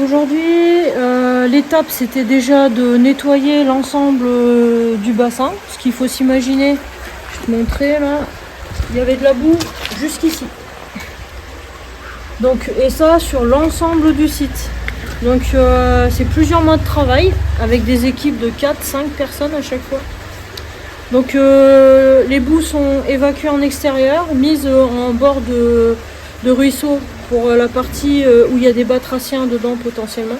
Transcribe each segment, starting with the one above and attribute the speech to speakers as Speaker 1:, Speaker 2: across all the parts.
Speaker 1: aujourd'hui, l'étape c'était déjà de nettoyer l'ensemble du bassin. Ce qu'il faut s'imaginer, je vais te montrer là, il y avait de la boue jusqu'ici. Donc, et ça sur l'ensemble du site. Donc c'est plusieurs mois de travail avec des équipes de 4-5 personnes à chaque fois. Donc les boues sont évacuées en extérieur, mises en bord de ruisseau pour la partie où il y a des batraciens dedans potentiellement.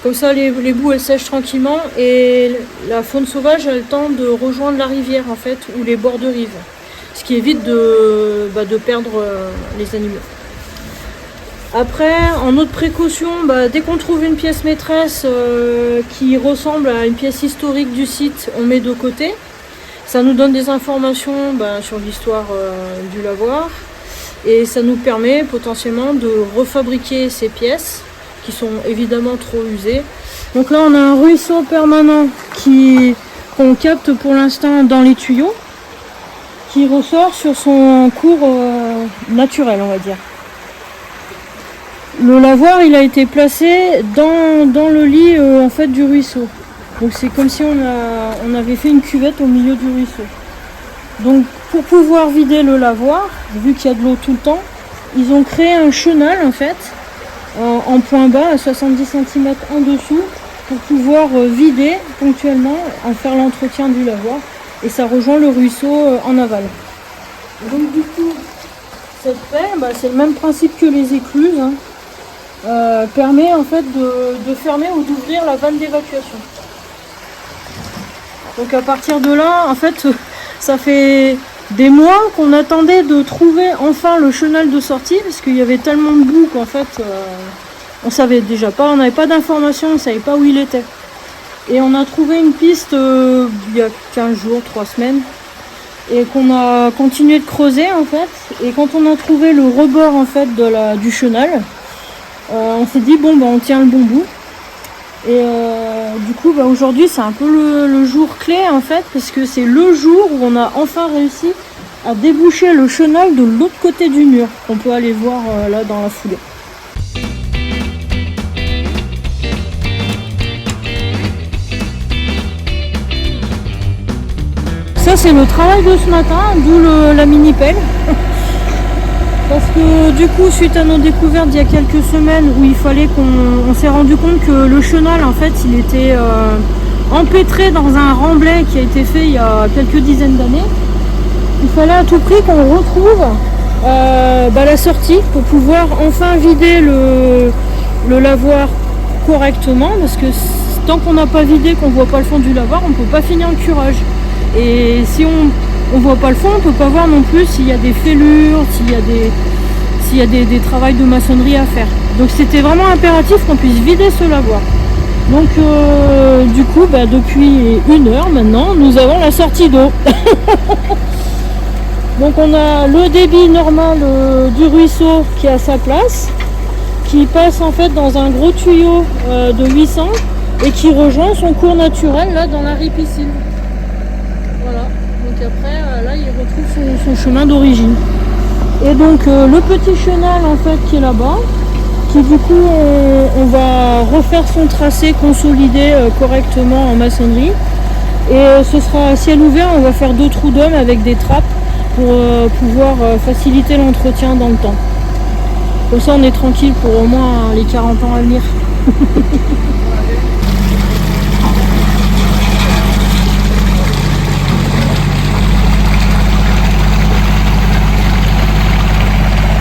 Speaker 1: Comme ça les boues elles sèchent tranquillement et la faune sauvage a le temps de rejoindre la rivière en fait ou les bords de rive. Ce qui évite de perdre les animaux. Après, en autre précaution, dès qu'on trouve une pièce maîtresse qui ressemble à une pièce historique du site, on met de côté. Ça nous donne des informations sur l'histoire du lavoir et ça nous permet potentiellement de refabriquer ces pièces qui sont évidemment trop usées. Donc là, on a un ruisseau permanent qu'on capte pour l'instant dans les tuyaux, qui ressort sur son cours naturel, on va dire. Le lavoir, il a été placé dans le lit en fait du ruisseau. Donc c'est comme si on avait fait une cuvette au milieu du ruisseau. Donc pour pouvoir vider le lavoir, vu qu'il y a de l'eau tout le temps, ils ont créé un chenal en fait, en point bas à 70 cm en dessous, pour pouvoir vider ponctuellement, en faire l'entretien du lavoir. Et ça rejoint le ruisseau en aval. Donc du coup, cette paix, c'est le même principe que les écluses, permet en fait de fermer ou d'ouvrir la vanne d'évacuation. Donc à partir de là, en fait, ça fait des mois qu'on attendait de trouver enfin le chenal de sortie, parce qu'il y avait tellement de boue qu'en fait, on savait déjà pas, on n'avait pas d'informations, on savait pas où il était. Et on a trouvé une piste il y a 15 jours, 3 semaines, et qu'on a continué de creuser en fait. Et quand on a trouvé le rebord en fait du chenal, on s'est dit on tient le bon bout. Et du coup aujourd'hui c'est un peu le jour clé en fait, parce que c'est le jour où on a enfin réussi à déboucher le chenal de l'autre côté du mur, qu'on peut aller voir là dans la foulée. Ça c'est le travail de ce matin, d'où la mini pelle. Parce que du coup, suite à nos découvertes il y a quelques semaines où il fallait on s'est rendu compte que le chenal en fait il était empêtré dans un remblai qui a été fait il y a quelques dizaines d'années. Il fallait à tout prix qu'on retrouve la sortie pour pouvoir enfin vider le lavoir correctement, parce que tant qu'on n'a pas vidé, qu'on voit pas le fond du lavoir, on ne peut pas finir le curage. Et si on voit pas le fond, on peut pas voir non plus s'il y a des fêlures, s'il y a des travaux de maçonnerie à faire. Donc c'était vraiment impératif qu'on puisse vider ce lavoir. Donc du coup depuis 1 heure maintenant, nous avons la sortie d'eau. Donc on a le débit normal du ruisseau qui est à sa place, qui passe en fait dans un gros tuyau de 800 et qui rejoint son cours naturel là dans la ripiscine. Voilà, donc après là il retrouve son chemin d'origine. Et donc le petit chenal en fait qui est là-bas, qui du coup on va refaire son tracé consolidé correctement en maçonnerie. Et ce sera à ciel ouvert, on va faire 2 trous d'homme avec des trappes pour pouvoir faciliter l'entretien dans le temps. Comme ça on est tranquille pour au moins les 40 ans à venir.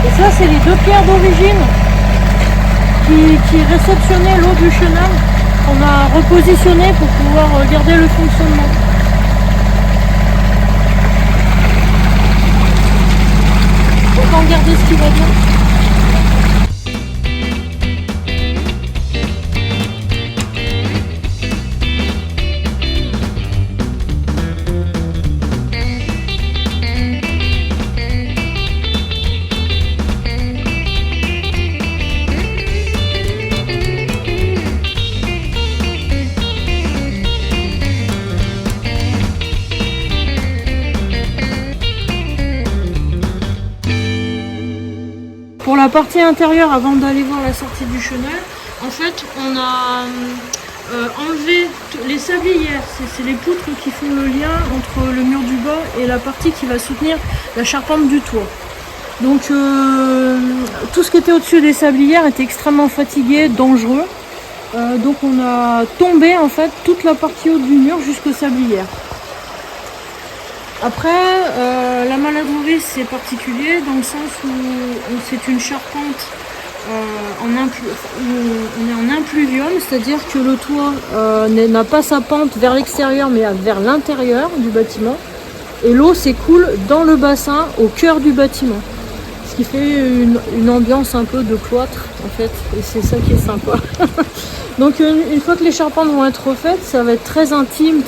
Speaker 1: Et ça c'est les 2 pierres d'origine qui réceptionnaient l'eau du chenal, qu'on a repositionné pour pouvoir garder le fonctionnement. Autant garder ce qui va bien. Pour la partie intérieure, avant d'aller voir la sortie du chenal, en fait, on a enlevé les sablières. C'est les poutres qui font le lien entre le mur du bas et la partie qui va soutenir la charpente du toit. Donc tout ce qui était au-dessus des sablières était extrêmement fatigué, dangereux. Donc on a tombé en fait toute la partie haute du mur jusqu'aux sablières. Après, la maladrerie c'est particulier dans le sens où c'est une charpente où on est en impluvium, c'est-à-dire que le toit n'a pas sa pente vers l'extérieur mais vers l'intérieur du bâtiment. Et l'eau s'écoule dans le bassin au cœur du bâtiment. Ce qui fait une ambiance un peu de cloître en fait, et c'est ça qui est sympa. Donc une fois que les charpentes vont être refaites, ça va être très intime,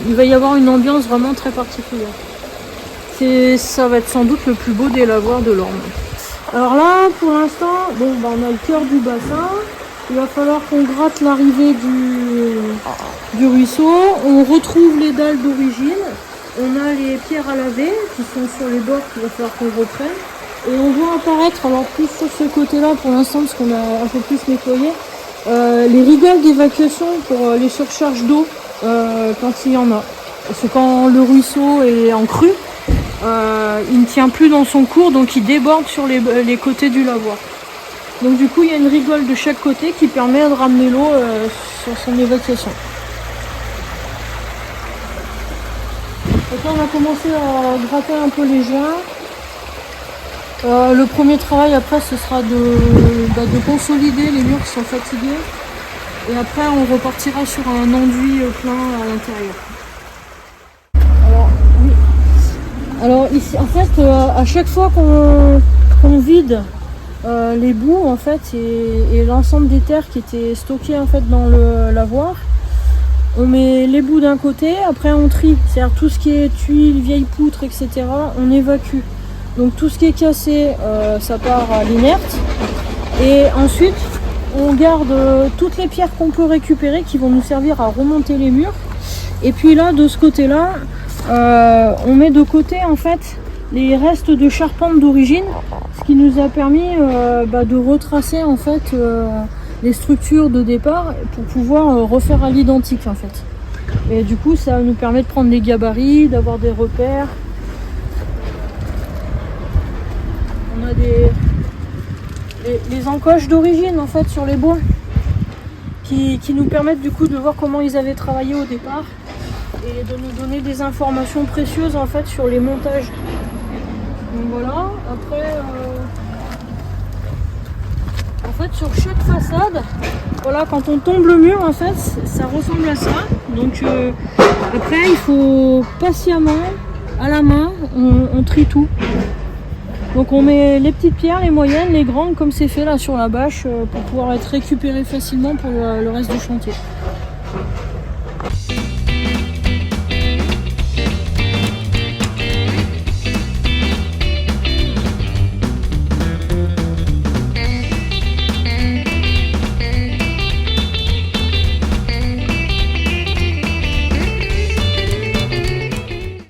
Speaker 1: il va y avoir une ambiance vraiment très particulière. Ça va être sans doute le plus beau des lavoirs de l'Orne. Alors là, pour l'instant, on a le cœur du bassin. Il va falloir qu'on gratte l'arrivée du ruisseau. On retrouve les dalles d'origine. On a les pierres à laver qui sont sur les bords qu'il va falloir qu'on reprenne. Et on voit apparaître, alors plus sur ce côté-là pour l'instant parce qu'on a un peu plus nettoyé, les rigoles d'évacuation pour les surcharges d'eau quand il y en a. Parce que quand le ruisseau est en crue, il ne tient plus dans son cours, donc il déborde sur les côtés du lavoir. Donc du coup il y a une rigole de chaque côté qui permet de ramener l'eau sur son évacuation. Donc là on a commencé à gratter un peu les joints. Le premier travail après ce sera de consolider les murs qui sont fatigués. Et après on repartira sur un enduit plein à l'intérieur. Alors ici en fait à chaque fois qu'on vide les boues en fait et l'ensemble des terres qui étaient stockées en fait dans le lavoir, on met les boues d'un côté, après on trie, c'est-à-dire tout ce qui est tuiles, vieilles poutres, etc. on évacue. Donc tout ce qui est cassé, ça part à l'inerte. Et ensuite, on garde toutes les pierres qu'on peut récupérer qui vont nous servir à remonter les murs. Et puis là, de ce côté-là, on met de côté en fait les restes de charpente d'origine, ce qui nous a permis de retracer en fait les structures de départ pour pouvoir refaire à l'identique en fait. Et du coup, ça nous permet de prendre des gabarits, d'avoir des repères. On a les encoches d'origine en fait sur les bois qui nous permettent du coup de voir comment ils avaient travaillé au départ et de nous donner des informations précieuses en fait sur les montages. Donc voilà, après en fait sur chaque façade, voilà, quand on tombe le mur en fait ça ressemble à ça. Donc après il faut patiemment à la main on trie tout. Donc on met les petites pierres, les moyennes, les grandes comme c'est fait là sur la bâche pour pouvoir être récupéré facilement pour le reste du chantier.